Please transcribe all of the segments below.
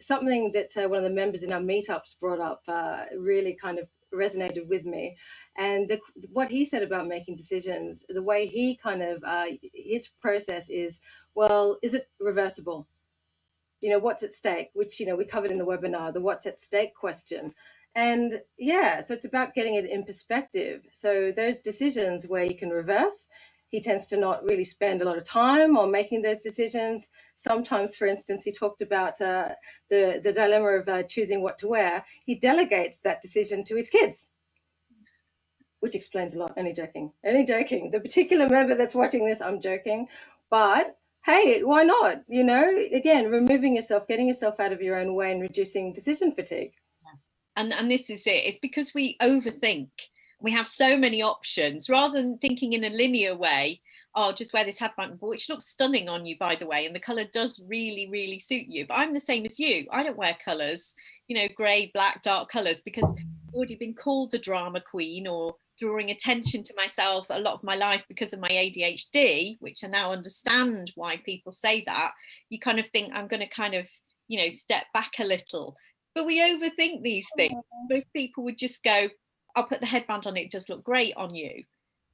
something that one of the members in our meetups brought up really kind of resonated with me. And what he said about making decisions, the way he kind of, his process is, well, is it reversible? What's at stake, which, we covered in the webinar, the what's at stake question. And yeah, so it's about getting it in perspective. So those decisions where you can reverse, he tends to not really spend a lot of time on making those decisions. Sometimes, for instance, he talked about the dilemma of choosing what to wear. He delegates that decision to his kids, which explains a lot. Only joking. The particular member that's watching this, I'm joking. But hey, why not? Again, removing yourself, getting yourself out of your own way and reducing decision fatigue. And this is it. It's because we overthink. We have so many options rather than thinking in a linear way. Oh, I'll just wear this headband, which looks stunning on you, by the way, and the colour does really, really suit you. But I'm the same as you. I don't wear colours, grey, black, dark colours, because I've already been called a drama queen or drawing attention to myself a lot of my life because of my ADHD, which I now understand why people say that. You kind of think I'm going to kind of, step back a little. But we overthink these things. Most people would just go, I'll put the headband on, it does look great on you.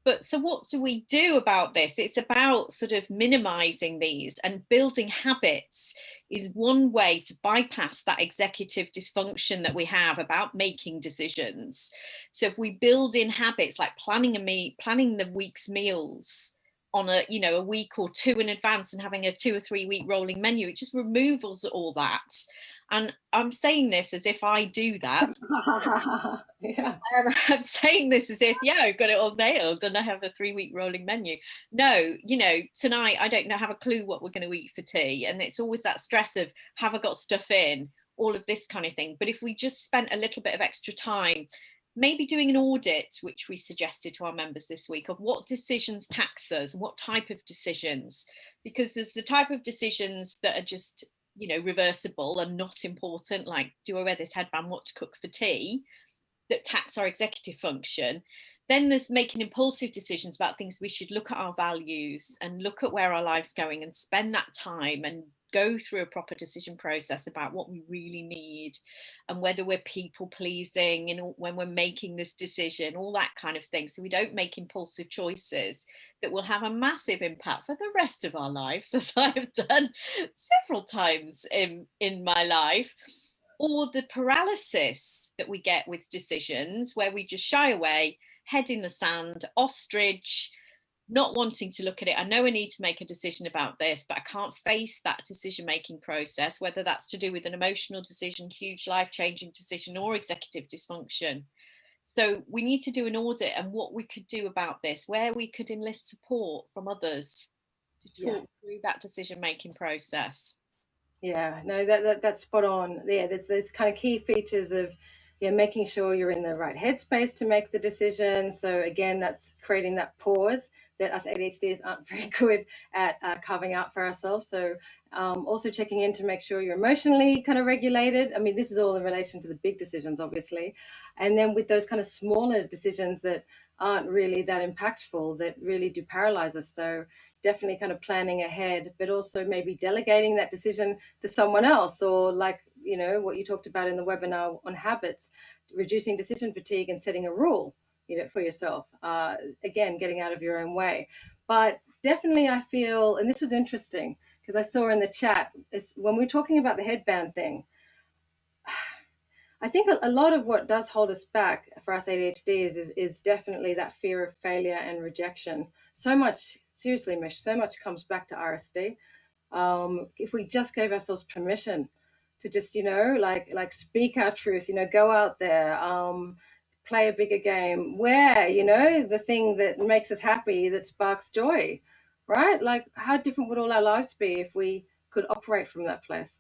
But so what do we do about this? It's about sort of minimizing these, and building habits is one way to bypass that executive dysfunction that we have about making decisions. So if we build in habits like planning the week's meals on a week or two in advance and having a 2 or 3 week rolling menu, it just removes all that. And I'm saying this as if I do that. Yeah. I'm saying this as if, I've got it all nailed and I have a 3 week rolling menu. No, tonight I don't have a clue what we're going to eat for tea. And it's always that stress of, have I got stuff in? All of this kind of thing. But if we just spent a little bit of extra time, maybe doing an audit, which we suggested to our members this week, of what decisions tax us, what type of decisions, because there's the type of decisions that are just reversible and not important, like, do I wear this headband, what to cook for tea, that tax our executive function. Then there's making impulsive decisions about things. We should look at our values and look at where our life's going and spend that time and go through a proper decision process about what we really need and whether we're people pleasing when we're making this decision, all that kind of thing. So we don't make impulsive choices that will have a massive impact for the rest of our lives, as I have done several times in my life. Or the paralysis that we get with decisions, where we just shy away, head in the sand, ostrich, not wanting to look at it. I know I need to make a decision about this, but I can't face that decision-making process, whether that's to do with an emotional decision, huge life-changing decision, or executive dysfunction. So we need to do an audit and what we could do about this, where we could enlist support from others to talk through that decision-making process. Yeah, no, that's spot on. Yeah, there's those kind of key features of making sure you're in the right headspace to make the decision. So again, that's creating that pause that us ADHDs aren't very good at carving out for ourselves. So also checking in to make sure you're emotionally kind of regulated. I mean, this is all in relation to the big decisions, obviously. And then with those kind of smaller decisions that aren't really that impactful, that really do paralyze us, though, definitely kind of planning ahead, but also maybe delegating that decision to someone else, or like, what you talked about in the webinar on habits, reducing decision fatigue and setting a rule, for yourself. Again, getting out of your own way. But definitely I feel, and this was interesting because I saw in the chat, when we're talking about the headband thing, I think a lot of what does hold us back for us ADHDs is definitely that fear of failure and rejection. So much, seriously, Mish, so much comes back to RSD. If we just gave ourselves permission to just, like speak our truth, go out there, play a bigger game, wear, the thing that makes us happy, that sparks joy, right? Like, how different would all our lives be if we could operate from that place?